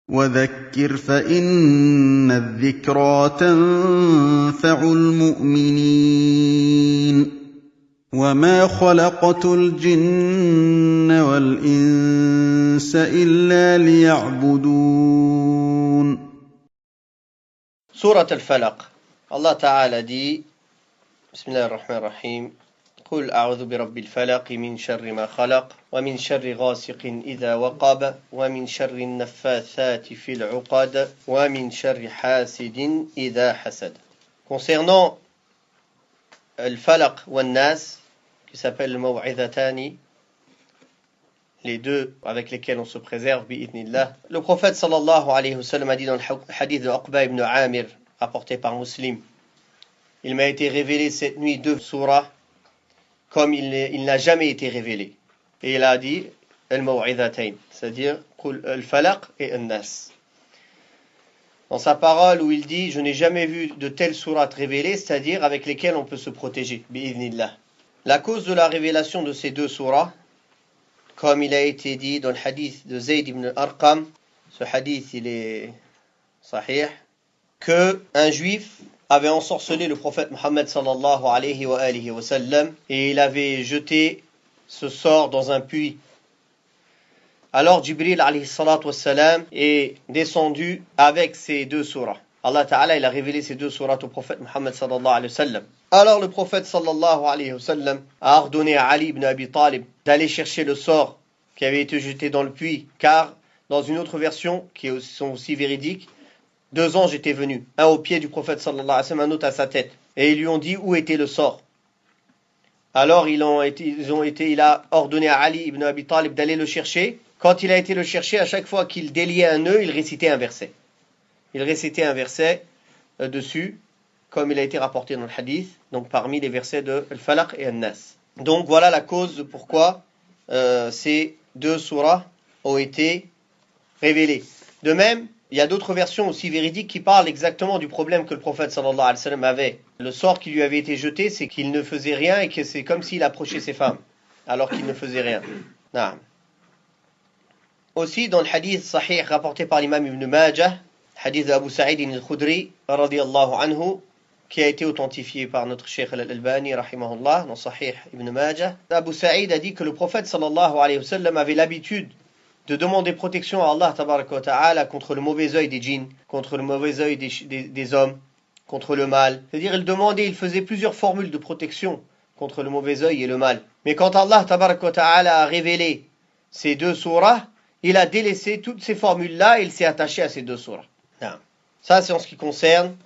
وَذَكِّرْ فَإِنَّ الذِّكْرَىٰ تَنفَعُ الْمُؤْمِنِينَ وَمَا خَلَقْتُ الْجِنَّ وَالْإِنسَ إِلَّا لِيَعْبُدُونِ. Surat al-Falaq. Allah Ta'ala dit, Bismillah ar-Rahman ar-Rahim, قل أعوذ برب الفلق من شر ما خلق ومن شر غاسق إذا وقب ومن شر النفاثات في العقد ومن شر حاسد إذا حسد. Concernant al-Falaq wa al-Nas, qui s'appelle le Maw'idhatani, les deux avec lesquels on se préserve, bi'idhnillah, le prophète sallallahu alayhi wa sallam a dit dans le hadith de Uqba ibn Amir, rapporté par Muslim, il m'a été révélé cette nuit deux surahs comme il n'a jamais été révélé. Et il a dit al-Maw'idhatayn, c'est-à-dire al-Falaq et al-Nas. Dans sa parole où il dit je n'ai jamais vu de telles sourates révélées, c'est-à-dire avec lesquelles on peut se protéger, bi'idhnillah. La cause de la révélation de ces deux surahs, comme il a été dit dans le hadith de Zayd ibn Arqam, ce hadith il est sahih, que un juif avait ensorcelé le prophète Mohammed sallallahu alayhi wa sallam et il avait jeté ce sort dans un puits. Alors Jibril alayhi salatu wassalam est descendu avec ces deux surahs. Allah Ta'ala il a révélé ces deux surahs au prophète Mohammed sallallahu alayhi wa sallam. Alors le prophète sallallahu alayhi wa sallam a ordonné à Ali ibn Abi Talib d'aller chercher le sort qui avait été jeté dans le puits, car dans une autre version qui sont aussi véridiques, deux anges étaient venus, un au pied du prophète sallallahu alayhi wa sallam, un autre à sa tête, et ils lui ont dit où était le sort. Alors il a ordonné à Ali ibn Abi Talib d'aller le chercher. Quand il a été le chercher, à chaque fois qu'il déliait un nœud, il récitait un verset. Il récitait un verset dessus, comme il a été rapporté dans le hadith, donc parmi les versets de Al-Falaq et Al-Nas. Donc voilà la cause de pourquoi ces deux surahs ont été révélées. De même, il y a d'autres versions aussi véridiques qui parlent exactement du problème que le prophète sallallahu alayhi wa sallam avait. Le sort qui lui avait été jeté, c'est qu'il ne faisait rien et que c'est comme s'il approchait ses femmes, alors qu'il ne faisait rien. Naam. Aussi, dans le hadith sahih rapporté par l'imam Ibn Majah, hadith d'Abu Sa'id al-Khudri, radiyallahu anhu, qui a été authentifié par notre Cheikh al-Albani, rahimahullah, dans Sahih Ibn Majah, Abu Sa'id a dit que le prophète sallallahu alayhi wa sallam avait l'habitude de demander protection à Allah tabaraka wa ta'ala contre le mauvais œil des djinns, contre le mauvais œil des hommes, contre le mal. C'est-à-dire il faisait plusieurs formules de protection contre le mauvais œil et le mal. Mais quand Allah tabaraka wa ta'ala a révélé ces deux surahs, il a délaissé toutes ces formules-là et il s'est attaché à ces deux surahs. Ça c'est en ce qui concerne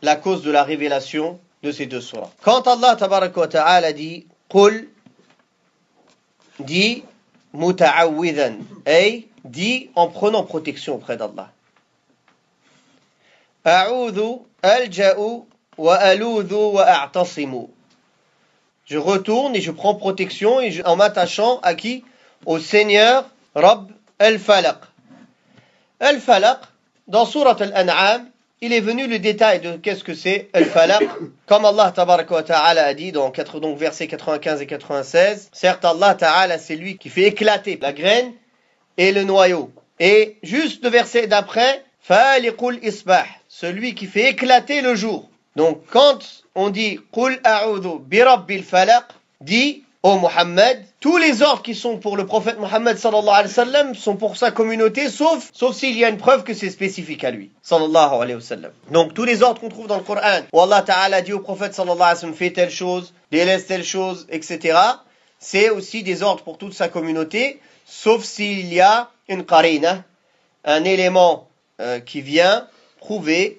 la cause de la révélation de ces deux surahs. Quand Allah tabaraka wa ta'ala dit « Qul » dit muta'awwidhan, et dit en prenant protection auprès d'Allah. A'udhu, alja'u, wa aludhu, wa a'tasimu. Je retourne et je prends protection en m'attachant à qui? Au Seigneur, Rabb al-Falaq. Al-Falaq, dans Surat al-An'am, il est venu le détail de qu'est-ce que c'est Al-Falaq. Comme Allah tabaraka wa ta'ala a dit dans versets 95 et 96, certes Allah ta'ala c'est lui qui fait éclater la graine et le noyau. Et juste le verset d'après, Faliqul isbah, celui qui fait éclater le jour. Donc quand on dit Qul a'udhu bi rabbil falaq, dit ô Muhammad, tous les ordres qui sont pour le prophète Muhammad sallallahu alayhi wa sallam sont pour sa communauté, sauf s'il y a une preuve que c'est spécifique à lui, sallallahu alayhi wa sallam. Donc tous les ordres qu'on trouve dans le Coran, où Allah Ta'ala dit au prophète sallallahu alayhi wa sallam fais telle chose, délaisse telle chose, etc., c'est aussi des ordres pour toute sa communauté, sauf s'il y a une qarina, un élément qui vient prouver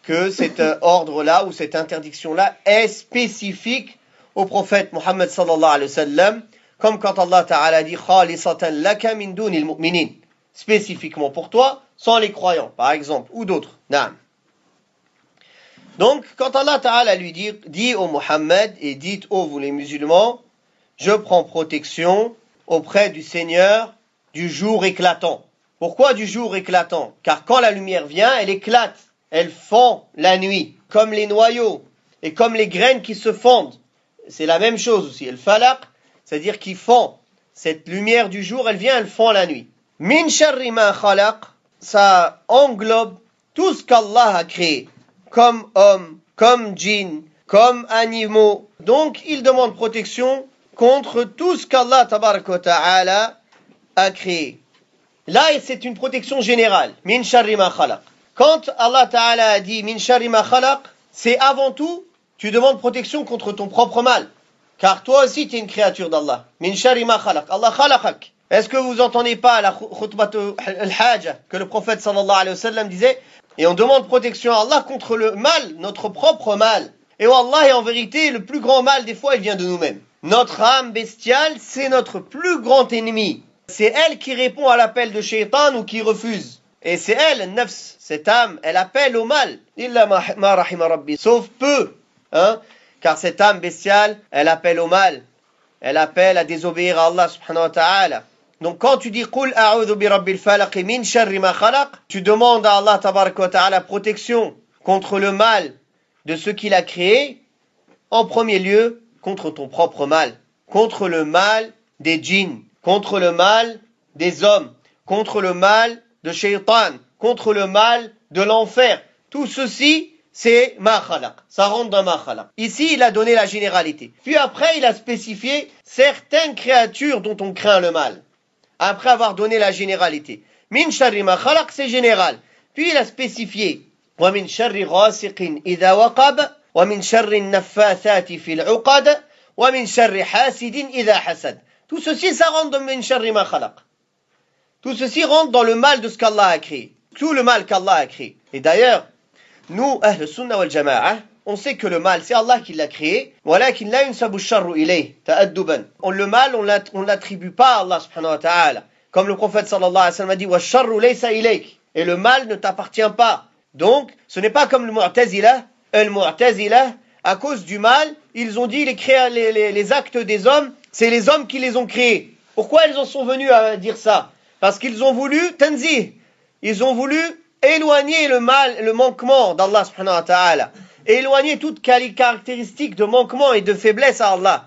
que cet ordre-là ou cette interdiction-là est spécifique au prophète Muhammad sallallahu alayhi wa sallam, comme quand Allah Ta'ala dit khalisatan laka min dunil mu'minin, spécifiquement pour toi, sans les croyants, par exemple, ou d'autres. Naam. Donc, quand Allah Ta'ala lui dit au Muhammad et dites ô vous les musulmans, je prends protection auprès du Seigneur du jour éclatant. Pourquoi du jour éclatant? Car quand la lumière vient, elle éclate, elle fend la nuit, comme les noyaux et comme les graines qui se fondent. C'est la même chose aussi. El falaq, c'est-à-dire qu'il fend. Cette lumière du jour, elle vient, elle fend la nuit. Min sharri ma khalaq, ça englobe tout ce qu'Allah a créé, comme hommes, comme djinns, comme animaux. Donc, il demande protection contre tout ce qu'Allah tabaraka wa ta'ala a créé. Là, c'est une protection générale. Min sharri ma khalaq. Quand Allah ta'ala a dit min sharri ma khalaq, c'est avant tout, tu demandes protection contre ton propre mal. Car toi aussi, tu es une créature d'Allah. Min sharri ma khalaq. Allah khalaqak. Est-ce que vous entendez pas la khutbat al-hajj que le prophète sallallahu alayhi wa sallam disait? Et on demande protection à Allah contre le mal, notre propre mal. Et Wallah, en vérité, le plus grand mal, des fois, il vient de nous-mêmes. Notre âme bestiale, c'est notre plus grand ennemi. C'est elle qui répond à l'appel de Shaitan ou qui refuse. Et c'est elle, nafs, cette âme, elle appelle au mal. Illa ma rahima rabbi. Sauf peu, hein. Car cette âme bestiale, elle appelle au mal. Elle appelle à désobéir à Allah subhanahu wa ta'ala. Donc quand tu dis Qul a'udhu bi rabbil falaq min sharri ma khalaq, tu demandes à Allah tabaraka wa ta'ala protection contre le mal de ce qu'il a créé, en premier lieu contre ton propre mal, contre le mal des djinns, contre le mal des hommes, contre le mal de Shaitan, contre le mal de l'enfer. Tout ceci, c'est ma khalaq. Ça rentre dans ma khalaq. Ici, il a donné la généralité. Puis après, il a spécifié certaines créatures dont on craint le mal. Après avoir donné la généralité. Min sharri ma khalaq, c'est général. Puis il a spécifié. Wa min sharri ghasiqin idha waqab, wa min sharri naffathati fil uqad, wa min sharri hasidin idha hasad. Tout ceci, ça rentre dans min sharri ma khalaq. Tout ceci rentre dans le mal de ce qu'Allah a créé. Tout le mal qu'Allah a créé. Et d'ailleurs, nous, Ahl Sunnah wal Jama'a, on sait que le mal, c'est Allah qui l'a créé. Walakin la yunsabu sharru ilayh, ta'adduban. Le mal, on l'attribue pas à Allah subhanahu wa ta'ala. Comme le prophète sallallahu alayhi wa sallam a dit, wa sharru laysa ilayk. Et le mal ne t'appartient pas. Donc, ce n'est pas comme le Mu'tazila. Le Mu'tazila, à cause du mal, ils ont dit les actes des hommes, c'est les hommes qui les ont créés. Pourquoi ils en sont venus à dire ça? Parce qu'ils ont voulu tanzih. Ils ont voulu éloigner le mal, le manquement d'Allah subhanahu wa ta'ala. Éloigner toute caractéristique de manquement et de faiblesse à Allah.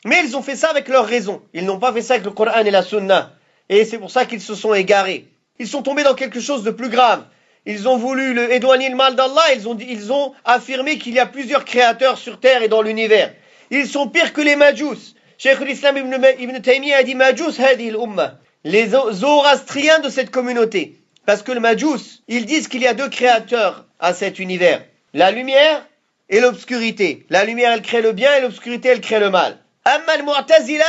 Mais ils ont fait ça avec leur raison. Ils n'ont pas fait ça avec le Coran et la Sunna. Et c'est pour ça qu'ils se sont égarés. Ils sont tombés dans quelque chose de plus grave. Ils ont voulu éloigner le mal d'Allah. Ils ont affirmé qu'il y a plusieurs créateurs sur terre et dans l'univers. Ils sont pires que les Majous. Cheikh l'Islam Ibn Taymiyyah a dit Majous hadi al-umma. Les zoroastriens de cette communauté. Parce que le Majous, ils disent qu'il y a deux créateurs à cet univers. La lumière et l'obscurité. La lumière, elle crée le bien et l'obscurité, elle crée le mal. Amma al-Mu'tazila,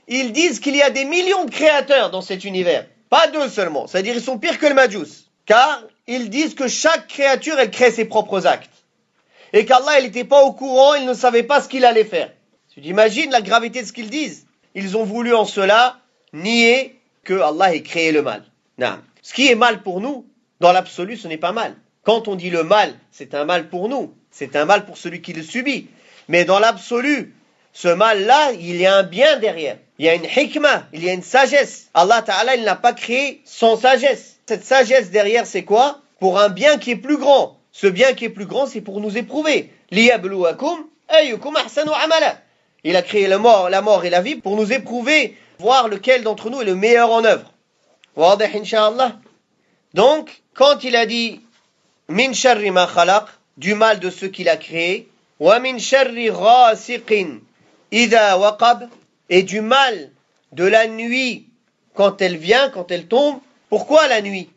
ils disent qu'il y a des millions de créateurs dans cet univers. Pas deux seulement. C'est-à-dire ils sont pires que le Majous. Car ils disent que chaque créature, elle crée ses propres actes. Et qu'Allah, il n'était pas au courant, il ne savait pas ce qu'il allait faire. Tu t'imagines la gravité de ce qu'ils disent? Ils ont voulu en cela nier que Allah ait créé le mal. Non. Ce qui est mal pour nous, dans l'absolu, ce n'est pas mal. Quand on dit le mal, c'est un mal pour nous. C'est un mal pour celui qui le subit. Mais dans l'absolu, ce mal-là, il y a un bien derrière. Il y a une hikmah, il y a une sagesse. Allah Ta'ala, il n'a pas créé sans sagesse. Cette sagesse derrière, c'est quoi? Pour un bien qui est plus grand. Ce bien qui est plus grand, c'est pour nous éprouver. Liyabluwakum ayyukum ahsanu amala. Il a créé la mort et la vie pour nous éprouver, voir lequel d'entre nous est le meilleur en œuvre. Wadih, incha'Allah. Donc, quand il a dit min sharri ma khalaq, du mal de ce qu'il a créé, wa min sharri ghasiqin idha waqab, et du mal de la nuit quand elle vient, quand elle tombe. Pourquoi la nuit?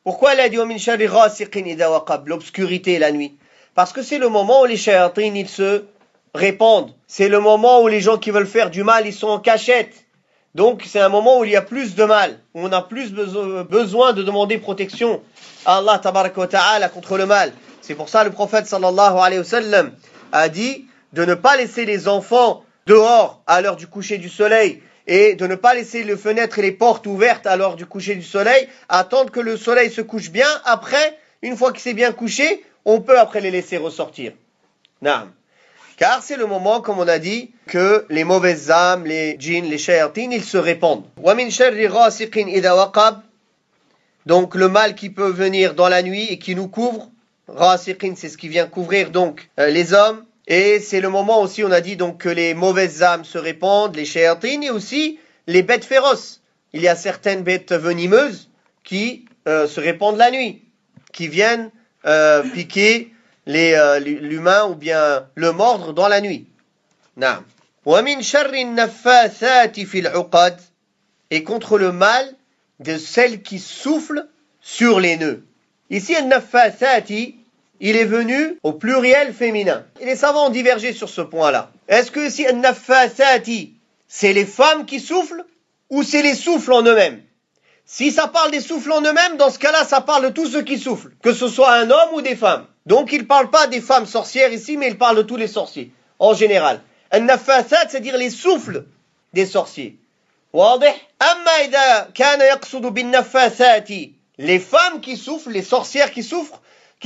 Pourquoi il a dit wa min sharri ghasiqin idha waqab, l'obscurité, la nuit? Parce que c'est le moment où les shayatins, ils se répandent. C'est le moment où les gens qui veulent faire du mal, ils sont en cachette. Donc c'est un moment où il y a plus de mal, où on a plus besoin de demander protection à Allah tabaraka wa ta'ala contre le mal. C'est pour ça le prophète sallallahu alayhi wa sallam a dit de ne pas laisser les enfants dehors à l'heure du coucher du soleil et de ne pas laisser les fenêtres et les portes ouvertes à l'heure du coucher du soleil, attendre que le soleil se couche bien. Après, une fois qu'il s'est bien couché, on peut après les laisser ressortir. Naam. Car c'est le moment, comme on a dit, que les mauvaises âmes, les djinns, les shayatines, ils se répandent. Wa min sharri ghasiqin idha waqab. Donc le mal qui peut venir dans la nuit et qui nous couvre. Ghasiqin, c'est ce qui vient couvrir donc les hommes. Et c'est le moment aussi, on a dit donc que les mauvaises âmes se répandent, les shayatines et aussi les bêtes féroces. Il y a certaines bêtes venimeuses qui se répandent la nuit, qui viennent piquer l'humain ou bien le mordre dans la nuit. Naam. وَمِنْ شَرِّ النَّفَّاثَاتِ فِي الْعُقَدِ et contre le mal de celles qui soufflent sur les nœuds. Ici, al-naffathati, il est venu au pluriel féminin. Et les savants ont divergé sur ce point-là. Est-ce que ici, al-naffathati, c'est les femmes qui soufflent ou c'est les souffles en eux-mêmes? Si ça parle des souffles en eux-mêmes, dans ce cas-là, ça parle de tous ceux qui soufflent, que ce soit un homme ou des femmes. Donc, il ne parle pas des femmes sorcières ici, mais il parle de tous les sorciers, en général. Al-naffathat, c'est-à-dire les souffles des sorciers. واضح؟ أما إذا كان يقصد بالنفاثات les femmes qui soufflent, les sorcières qui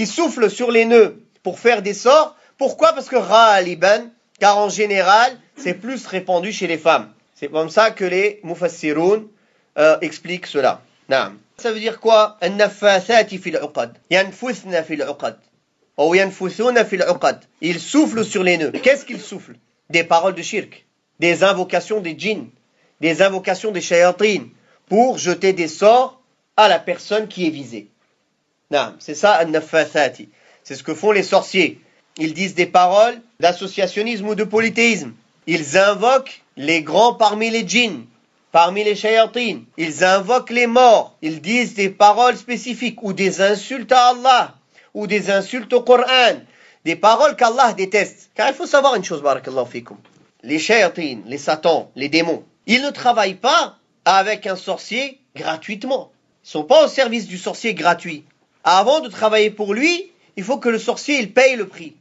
soufflent sur les nœuds pour faire des sorts. Pourquoi? Parce que غالبا, car en général, c'est plus répandu chez les femmes. C'est comme ça que les mufassiroun expliquent cela. نعم. Ça veut dire quoi? النفاثات في العقد ينفثن في العقد أو ينفثون في العقد. Ils soufflent sur les nœuds. Qu'est-ce qu'ils soufflent? Des paroles de shirk, des invocations des djinns, des invocations des shayatin pour jeter des sorts à la personne qui est visée. Non, c'est ça, al-naffathati. C'est ce que font les sorciers. Ils disent des paroles d'associationnisme ou de polythéisme. Ils invoquent les grands parmi les djinns, parmi les shayatin. Ils invoquent les morts. Ils disent des paroles spécifiques ou des insultes à Allah ou des insultes au Coran. Des paroles qu'Allah déteste. Car il faut savoir une chose, barakallahu fikum. Les shayatin, les satans, les démons, ils ne travaillent pas avec un sorcier gratuitement. Ils ne sont pas au service du sorcier gratuit. Avant de travailler pour lui, il faut que le sorcier il paye le prix.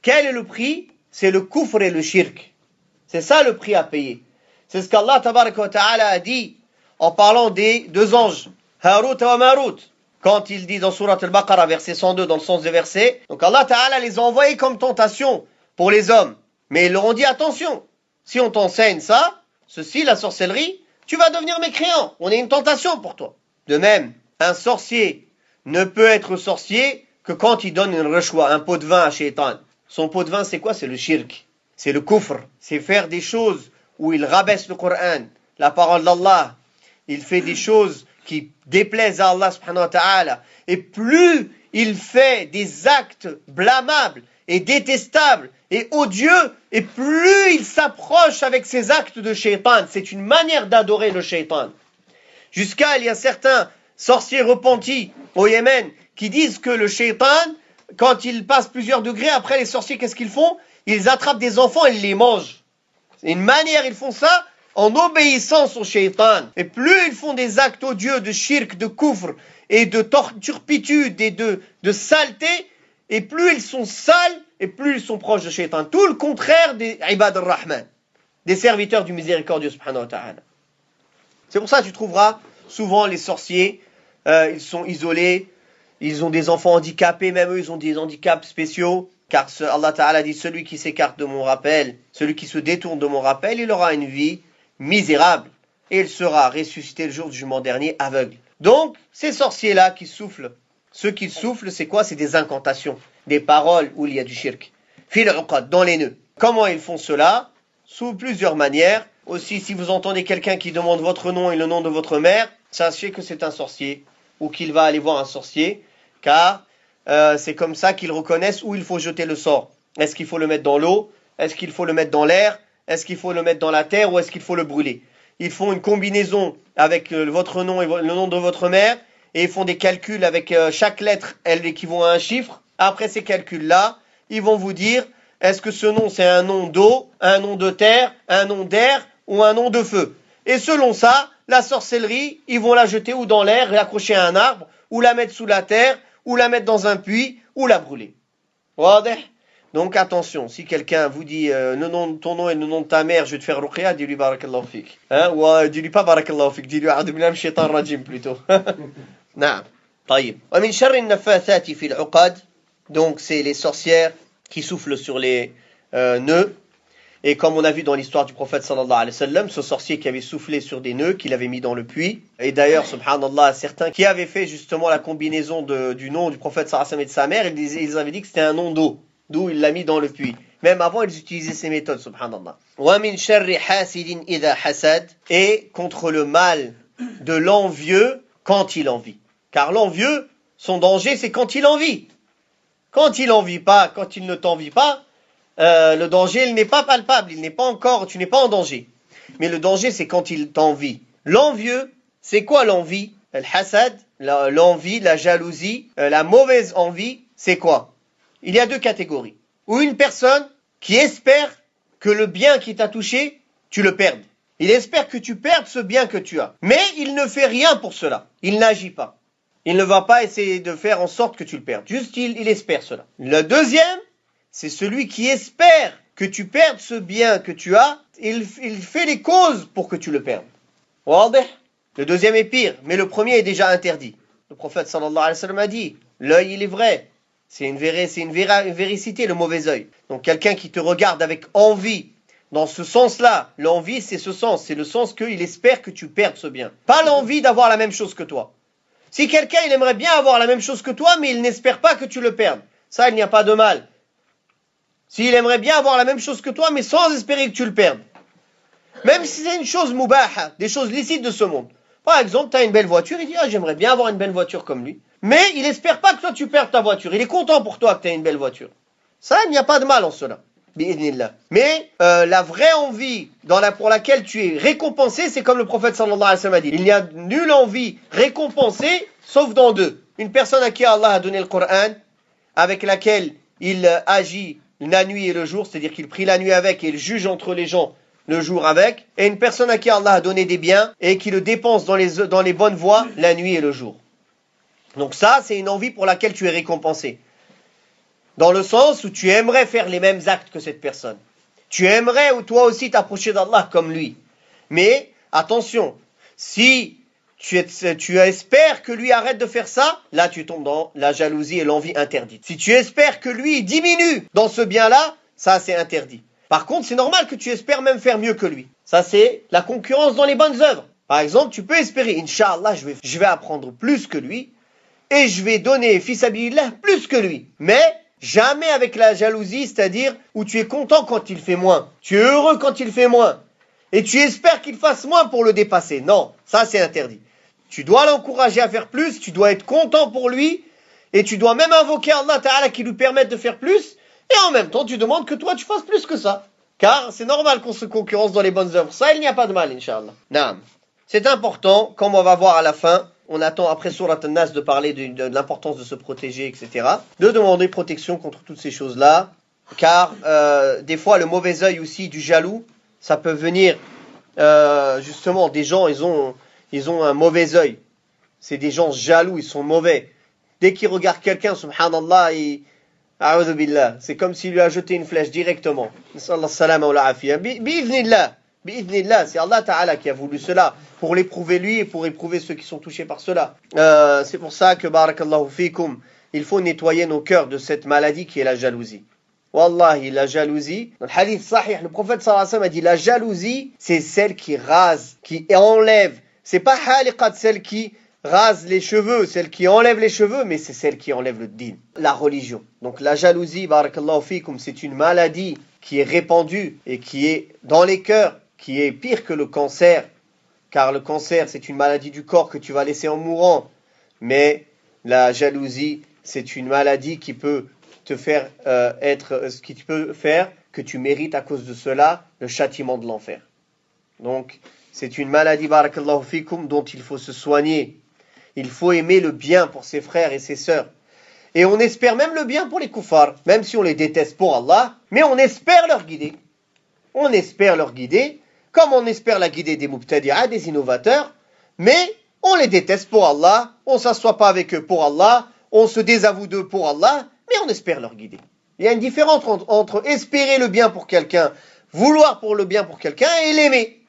Quel est le prix? C'est le kufr et le shirk. C'est ça le prix à payer. C'est ce qu'Allah tabaraka wa ta'ala a dit en parlant des deux anges, Harut et Marut. Quand il dit dans Surat al-Baqarah, verset 102, dans le sens des versets, donc Allah ta'ala les a envoyés comme tentation pour les hommes. Mais ils leur ont dit, attention, si on t'enseigne ça, ceci, la sorcellerie, tu vas devenir mécréant. On est une tentation pour toi. De même, un sorcier ne peut être sorcier que quand il donne une reshwa, un pot de vin à Shaitan. Son pot de vin, c'est quoi? C'est le shirk. C'est le kufr. C'est faire des choses où il rabaisse le Coran, la parole d'Allah. Il fait des choses qui déplaisent à Allah subhanahu wa ta'ala. Et plus il fait des actes blâmables et détestables et odieux, et plus il s'approche avec ses actes de shaitan. C'est une manière d'adorer le shaitan. Il y a certains sorciers repentis au Yémen qui disent que le shaitan, quand il passe plusieurs degrés, après les sorciers, qu'est-ce qu'ils font? Ils attrapent des enfants et ils les mangent. C'est une manière, ils font ça en obéissance au shaitan. Et plus ils font des actes odieux de shirk, de kufr, et de turpitude et de saleté, et plus ils sont sales, et plus ils sont proches de shaitan. Tout le contraire des ibad ar-Rahman, des serviteurs du miséricordieux subhanahu wa ta'ala. C'est pour ça que tu trouveras souvent les sorciers, ils sont isolés, ils ont des enfants handicapés, même eux ils ont des handicaps spéciaux, car Allah Ta'ala dit, celui qui s'écarte de mon rappel, celui qui se détourne de mon rappel, il aura une vie misérable, et il sera ressuscité le jour du jugement dernier aveugle. Donc, ces sorciers-là qui soufflent, ceux qui soufflent, c'est quoi? C'est des incantations, des paroles où il y a du shirk. Fil uqad, dans les nœuds. Comment ils font cela? Sous plusieurs manières. Aussi, si vous entendez quelqu'un qui demande votre nom et le nom de votre mère, sachez que c'est un sorcier, ou qu'il va aller voir un sorcier, car c'est comme ça qu'ils reconnaissent où il faut jeter le sort. Est-ce qu'il faut le mettre dans l'eau? Est-ce qu'il faut le mettre dans l'air? Est-ce qu'il faut le mettre dans la terre? Ou est-ce qu'il faut le brûler? Ils font une combinaison avec votre nom et le nom de votre mère, et ils font des calculs avec chaque lettre, elle équivaut à un chiffre. Après ces calculs-là, ils vont vous dire, est-ce que ce nom c'est un nom d'eau, un nom de terre, un nom d'air ou un nom de feu? Et selon ça, la sorcellerie, ils vont la jeter ou dans l'air, l'accrocher à un arbre, ou la mettre sous la terre, ou la mettre dans un puits, ou la brûler. Donc attention, si quelqu'un vous dit ton nom et le nom de ta mère, je vais te faire ruqya, dis-lui barakallahu fik. Ou dis-lui pas barakallahu fik, dis-lui a'udhu billahi minash shaitanir rajim plutôt. Naam. طيب. ومن شر النفاثات في العقد. Donc c'est les sorcières qui soufflent sur les nœuds. Et comme on a vu dans l'histoire du prophète sallallahu alayhi wa sallam, ce sorcier qui avait soufflé sur des nœuds, qu'il avait mis dans le puits. Et d'ailleurs, subhanallah, certains qui avaient fait justement la combinaison du nom du prophète sallallahu alayhi wa sallam et de sa mère, ils avaient dit que c'était un nom d'eau. D'où il l'a mis dans le puits. Même avant, ils utilisaient ces méthodes, subhanallah. وَمِنْ شَرِّ حَاسِدٍ إِذَا حَسَدٍ. Et contre le mal de l'envieux quand il envie. Car l'envieux, son danger, c'est quand il envie. Quand il envie pas, quand il ne t'envie pas, le danger, il n'est pas palpable, tu n'es pas en danger. Mais le danger, c'est quand il t'envie. L'envieux, c'est quoi l'envie? Al-hasad, l'envie, la jalousie, la mauvaise envie, c'est quoi? Il y a deux catégories. Ou une personne qui espère que le bien qui t'a touché, tu le perdes. Il espère que tu perdes ce bien que tu as. Mais il ne fait rien pour cela. Il n'agit pas. Il ne va pas essayer de faire en sorte que tu le perdes. Juste, il espère cela. Le deuxième, c'est celui qui espère que tu perdes ce bien que tu as. Il fait les causes pour que tu le perdes. Le deuxième est pire, mais le premier est déjà interdit. Le prophète sallallahu alayhi wa sallam a dit, l'œil il est vrai. C'est une véricité, le mauvais œil. Donc quelqu'un qui te regarde avec envie, dans ce sens-là, l'envie c'est ce sens, c'est le sens qu'il espère que tu perdes ce bien. Pas l'envie d'avoir la même chose que toi. Si quelqu'un il aimerait bien avoir la même chose que toi, mais il n'espère pas que tu le perdes, ça il n'y a pas de mal. S'il aimerait bien avoir la même chose que toi, mais sans espérer que tu le perdes. Même si c'est une chose mubaha, des choses licites de ce monde. Par exemple, tu as une belle voiture, il dit « j'aimerais bien avoir une belle voiture comme lui ». Mais il n'espère pas que toi tu perdes ta voiture. Il est content pour toi que tu aies une belle voiture. Ça, il n'y a pas de mal en cela. Mais la vraie envie pour laquelle tu es récompensé, c'est comme le prophète sallallahu alayhi wa sallam a dit. Il n'y a nulle envie récompensée, sauf dans deux. Une personne à qui Allah a donné le Coran, avec laquelle il agit la nuit et le jour, c'est-à-dire qu'il prie la nuit avec et il juge entre les gens le jour avec. Et une personne à qui Allah a donné des biens et qui le dépense dans les bonnes voies la nuit et le jour. Donc ça, c'est une envie pour laquelle tu es récompensé. Dans le sens où tu aimerais faire les mêmes actes que cette personne. Tu aimerais toi aussi t'approcher d'Allah comme lui. Mais attention, si tu espères que lui arrête de faire ça, là tu tombes dans la jalousie et l'envie interdite. Si tu espères que lui diminue dans ce bien-là, ça c'est interdit. Par contre, c'est normal que tu espères même faire mieux que lui. Ça c'est la concurrence dans les bonnes œuvres. Par exemple, tu peux espérer, Inch'Allah, je vais apprendre plus que lui et je vais donner fisabilillah plus que lui. Mais jamais avec la jalousie, c'est-à-dire où tu es content quand il fait moins. Tu es heureux quand il fait moins. Et tu espères qu'il fasse moins pour le dépasser. Non, ça c'est interdit. Tu dois l'encourager à faire plus, tu dois être content pour lui, et tu dois même invoquer Allah Ta'ala qui lui permette de faire plus, et en même temps tu demandes que toi tu fasses plus que ça. Car c'est normal qu'on se concurrence dans les bonnes œuvres. Ça, il n'y a pas de mal, Inch'Allah. Naam. C'est important, comme on va voir à la fin, on attend après Surat An-Nas de parler de l'importance de se protéger, etc. De demander protection contre toutes ces choses-là. Car des fois, le mauvais œil aussi du jaloux, ça peut venir justement des gens, ils ont un mauvais œil. C'est des gens jaloux, ils sont mauvais. Dès qu'ils regardent quelqu'un, subhanallah, a'udhu billah, c'est comme s'il lui a jeté une flèche directement. Sallallahu salama wa la'afiyah. Bi'idhnillah, c'est Allah Ta'ala qui a voulu cela, pour l'éprouver lui et pour éprouver ceux qui sont touchés par cela. C'est pour ça que, barakallahu fikum, il faut nettoyer nos cœurs de cette maladie qui est la jalousie. Wallahi, la jalousie, dans le hadith sahih, le prophète sallallahu alayhi wa sallam a dit, la jalousie, c'est celle qui rase, qui enlève. C'est pas haliqat, celle qui rase les cheveux, celle qui enlève les cheveux, mais c'est celle qui enlève le din, la religion. Donc la jalousie, barakallahu fikum, c'est une maladie qui est répandue et qui est dans les cœurs, qui est pire que le cancer, car le cancer, c'est une maladie du corps que tu vas laisser en mourant. Mais la jalousie, c'est une maladie qui peut te faire qui peut faire que tu mérites à cause de cela le châtiment de l'enfer. Donc, c'est une maladie, barakallahu fikum, dont il faut se soigner. Il faut aimer le bien pour ses frères et ses sœurs. Et on espère même le bien pour les kuffars, même si on les déteste pour Allah, mais on espère leur guider. On espère leur guider, comme on espère la guider des mubtadi'a, des innovateurs, mais on les déteste pour Allah, on ne s'assoit pas avec eux pour Allah, on se désavoue d'eux pour Allah, mais on espère leur guider. Il y a une différence entre espérer le bien pour quelqu'un, vouloir pour le bien pour quelqu'un et l'aimer.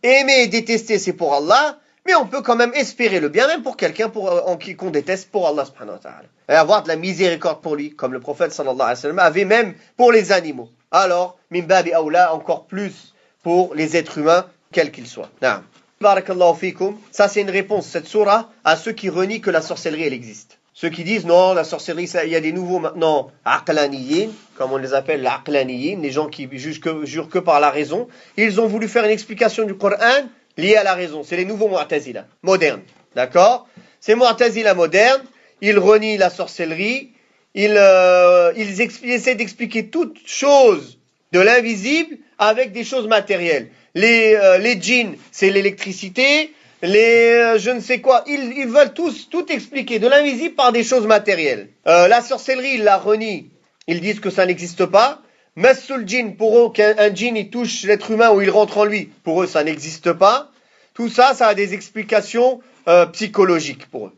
Aimer et détester, c'est pour Allah, mais on peut quand même espérer le bien, même pour quelqu'un qu'on déteste pour Allah subhanahu wa ta'ala. Et avoir de la miséricorde pour lui, comme le prophète sallallahu alayhi wa sallam avait même pour les animaux. Alors, min babi awla, encore plus pour les êtres humains, quels qu'ils soient. Naam. Barakallahu fikum. Ça, c'est une réponse, cette sourate, à ceux qui renient que la sorcellerie, elle existe. Ceux qui disent, non, la sorcellerie, il y a des nouveaux maintenant, aqlaniyin, comme on les appelle, l'aqlaniyin, les gens qui jurent que par la raison. Ils ont voulu faire une explication du Coran liée à la raison. C'est les nouveaux mu'tazila, modernes. D'accord? Ces Mu'tazila modernes, ils renient la sorcellerie, ils essaient d'expliquer toute chose de l'invisible avec des choses matérielles. Les djinns, c'est l'électricité, je ne sais quoi, ils veulent tous tout expliquer de l'invisible par des choses matérielles. La sorcellerie, ils la renient, ils disent que ça n'existe pas. Massul djinn, pour eux, qu'un djinn il touche l'être humain ou il rentre en lui, pour eux ça n'existe pas. Tout ça, ça a des explications psychologiques pour eux.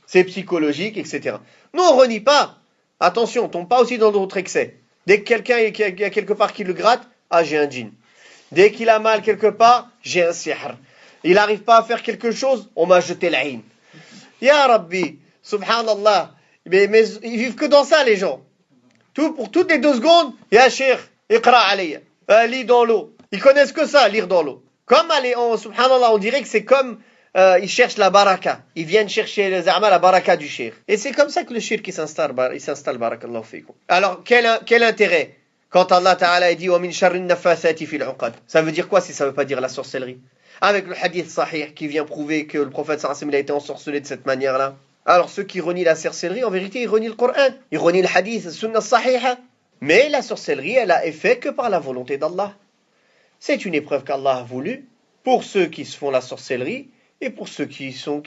C'est psychologique, etc. Nous, on ne renie pas. Attention, on ne tombe pas aussi dans d'autres excès. Dès que quelqu'un il y a quelque part qui le gratte, ah, j'ai un djinn. Dès qu'il a mal quelque part, j'ai un sihr. Il n'arrive pas à faire quelque chose, on m'a jeté l'aïn. Ya Rabbi, subhanallah. Mais ils vivent que dans ça, les gens. Pour toutes les 2 secondes, ya Sheikh, iqra alayya. Lis dans l'eau. Ils connaissent que ça, lire dans l'eau. Comme, subhanallah, on dirait que c'est comme, ils cherchent la baraka. Ils viennent chercher la baraka du shirk. Et c'est comme ça que le shirk, il s'installe, barakallahu fikum. Alors, quel intérêt quand Allah Ta'ala dit wa min sharrin nafathati fil uqad? Ça veut dire quoi si ça veut pas dire la sorcellerie? Avec le hadith sahih qui vient prouver que le prophète sallallahu alayhi wa sallam a été ensorcelé de cette manière-là. Alors ceux qui renient la sorcellerie, en vérité, ils renient le Coran. Ils renient le hadith, le sunnah sahiha. Mais la sorcellerie, elle a effet que par la volonté d'Allah. C'est une épreuve qu'Allah a voulu pour ceux qui se font la sorcellerie et pour ceux qui sont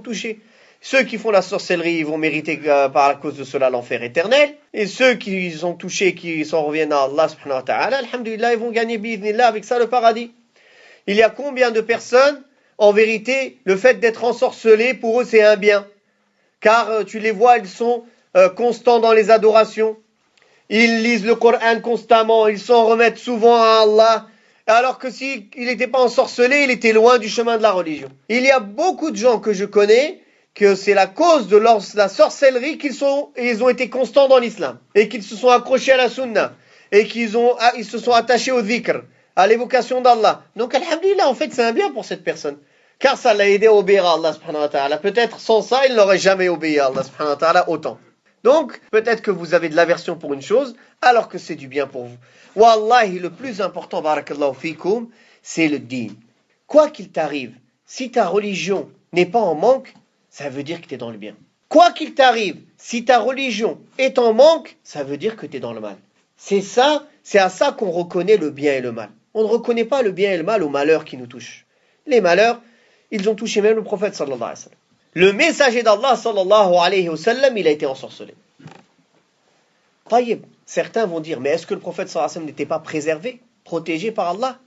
touchés. Ceux qui font la sorcellerie, ils vont mériter par la cause de cela l'enfer éternel. Et ceux qui sont touchés, qui s'en reviennent à Allah subhanahu wa ta'ala, alhamdulillah, ils vont gagner bi'idhnillah avec ça le paradis. Il y a combien de personnes, en vérité, le fait d'être ensorcelé, pour eux, c'est un bien. Car tu les vois, ils sont constants dans les adorations. Ils lisent le Coran constamment, ils s'en remettent souvent à Allah. Alors que s'il n'était pas ensorcelé, il était loin du chemin de la religion. Il y a beaucoup de gens que je connais, que c'est la cause de la sorcellerie qu'ils ont été constants dans l'islam. Et qu'ils se sont accrochés à la sunna. Et ils se sont attachés au dhikr, à l'évocation d'Allah. Donc, alhamdulillah, en fait, c'est un bien pour cette personne. Car ça l'a aidé à obéir à Allah subhanahu wa ta'ala. Peut-être sans ça, il n'aurait jamais obéi à Allah subhanahu wa ta'ala autant. Donc, peut-être que vous avez de l'aversion pour une chose, alors que c'est du bien pour vous. Wallahi, le plus important, barakallahu fikum, c'est le din. Quoi qu'il t'arrive, si ta religion n'est pas en manque, ça veut dire que tu es dans le bien. Quoi qu'il t'arrive, si ta religion est en manque, ça veut dire que tu es dans le mal. C'est à ça qu'on reconnaît le bien et le mal. On ne reconnaît pas le bien et le mal aux malheurs qui nous touchent. Les malheurs, ils ont touché même le prophète sallallahu alayhi wa sallam. Le messager d'Allah sallallahu alayhi wa sallam, il a été ensorcelé. Taïb, certains vont dire, mais est-ce que le prophète sallallahu alayhi wa sallam n'était pas préservé, protégé par Allah?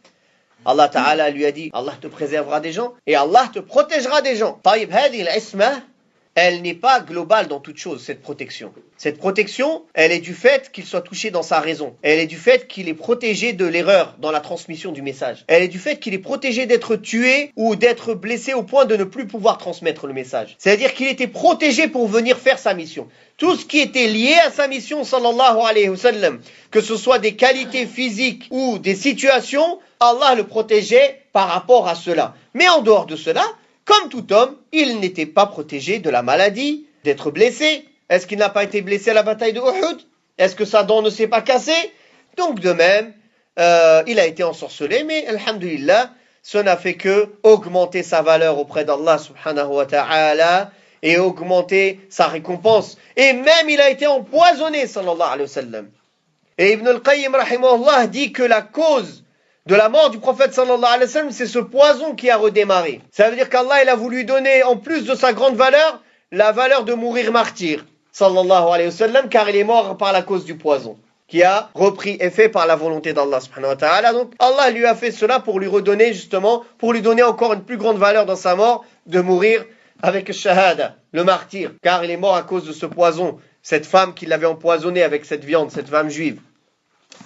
Allah Ta'ala lui a dit, Allah te préservera des gens et Allah te protégera des gens. Taïb, hadi al-isma, elle n'est pas globale dans toute chose, cette protection. Cette protection, elle est du fait qu'il soit touché dans sa raison. Elle est du fait qu'il est protégé de l'erreur dans la transmission du message. Elle est du fait qu'il est protégé d'être tué ou d'être blessé au point de ne plus pouvoir transmettre le message. C'est-à-dire qu'il était protégé pour venir faire sa mission. Tout ce qui était lié à sa mission, sallallahu alayhi wa sallam, que ce soit des qualités physiques ou des situations, Allah le protégeait par rapport à cela. Mais en dehors de cela, comme tout homme, il n'était pas protégé de la maladie, d'être blessé. Est-ce qu'il n'a pas été blessé à la bataille de Uhud? Est-ce que sa dent ne s'est pas cassée? Donc de même, il a été ensorcelé, mais alhamdulillah, ce n'a fait que augmenter sa valeur auprès d'Allah subhanahu wa ta'ala et augmenter sa récompense. Et même il a été empoisonné, sallallahu alayhi wa sallam. Et Ibn al-Qayyim, rahimahullah, dit que la cause de la mort du prophète sallallahu alayhi wa sallam, c'est ce poison qui a redémarré. Ça veut dire qu'Allah, il a voulu donner, en plus de sa grande valeur, la valeur de mourir martyr, sallallahu alayhi wa sallam, car il est mort par la cause du poison, qui a repris effet par la volonté d'Allah subhanahu wa ta'ala. Donc, Allah lui a fait cela pour lui redonner, justement, pour lui donner encore une plus grande valeur dans sa mort, de mourir avec le shahada, le martyr, car il est mort à cause de ce poison, cette femme qui l'avait empoisonné avec cette viande, cette femme juive.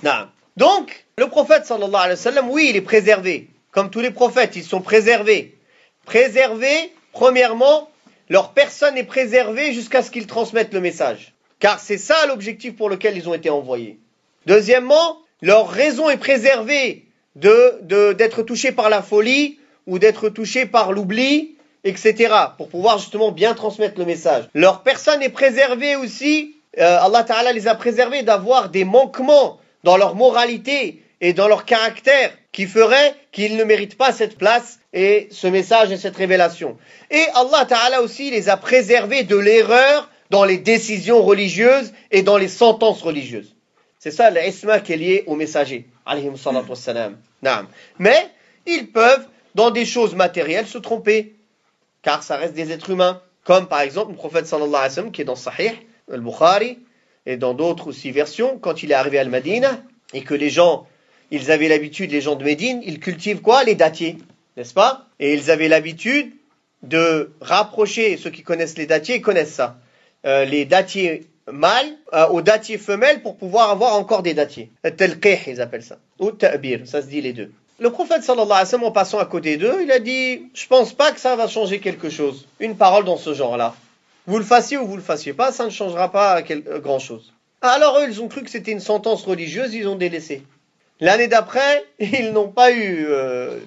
Naam. Donc, le prophète sallallahu alayhi wa sallam, oui, il est préservé. Comme tous les prophètes, ils sont préservés. Préservés, premièrement, leur personne est préservée jusqu'à ce qu'ils transmettent le message. Car c'est ça l'objectif pour lequel ils ont été envoyés. Deuxièmement, leur raison est préservée d'être touchés par la folie ou d'être touchés par l'oubli, etc. pour pouvoir justement bien transmettre le message. Leur personne est préservée aussi, Allah Ta'ala les a préservés d'avoir des manquements dans leur moralité et dans leur caractère qui ferait qu'il ne mérite pas cette place et ce message et cette révélation. Et Allah Ta'ala aussi les a préservés de l'erreur dans les décisions religieuses et dans les sentences religieuses. C'est ça l'isma qui est lié aux messagers, alayhim salatu wassalam. Mais ils peuvent, dans des choses matérielles, se tromper, car ça reste des êtres humains. Comme par exemple le prophète sallallahu alayhi wa sallam, qui est dans Sahih, al-Bukhari, et dans d'autres aussi versions, quand il est arrivé à Al-Madina, et que les gens, ils avaient l'habitude, les gens de Médine, ils cultivent quoi? Les dattiers, n'est-ce pas? Et ils avaient l'habitude de rapprocher, ceux qui connaissent les dattiers, ils connaissent ça, les dattiers mâles aux dattiers femelles pour pouvoir avoir encore des dattiers. Talqih, ils appellent ça. Ou ta'bir, ça se dit les deux. Le prophète sallallahu alayhi wa sallam, en passant à côté d'eux, il a dit, je pense pas que ça va changer quelque chose. Une parole dans ce genre-là. Vous le fassiez ou vous le fassiez pas, ça ne changera pas grand-chose. Alors eux, ils ont cru que c'était une sentence religieuse, ils ont délaissé. L'année d'après, ils n'ont pas eu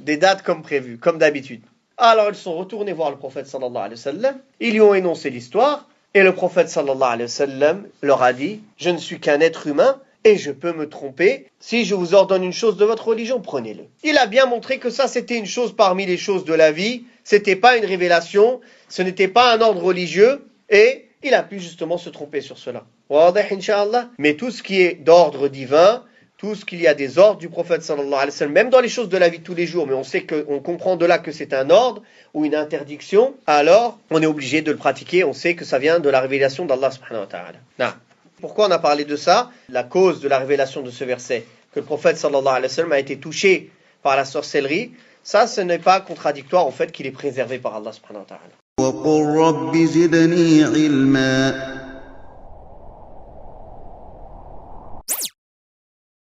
des dates comme prévu, comme d'habitude. Alors ils sont retournés voir le prophète sallallahu alayhi wa sallam, ils lui ont énoncé l'histoire, et le prophète sallallahu alayhi wa sallam leur a dit, je ne suis qu'un être humain, et je peux me tromper. Si je vous ordonne une chose de votre religion, prenez-le. Il a bien montré que ça, c'était une chose parmi les choses de la vie, c'était pas une révélation, ce n'était pas un ordre religieux, et il a pu justement se tromper sur cela. Mais tout ce qui est d'ordre divin, tout ce qu'il y a des ordres du prophète sallallahu alayhi wa sallam, même dans les choses de la vie de tous les jours, mais on comprend de là que c'est un ordre ou une interdiction, alors on est obligé de le pratiquer, on sait que ça vient de la révélation d'Allah subhanahu wa ta'ala. Pourquoi on a parlé de ça? La cause de la révélation de ce verset, que le prophète sallallahu alayhi wa sallam a été touché par la sorcellerie, ça ce n'est pas contradictoire au fait qu'il est préservé par Allah subhanahu wa ta'ala. وَقُلْ رَبِّ زِدْنِي عِلْمًا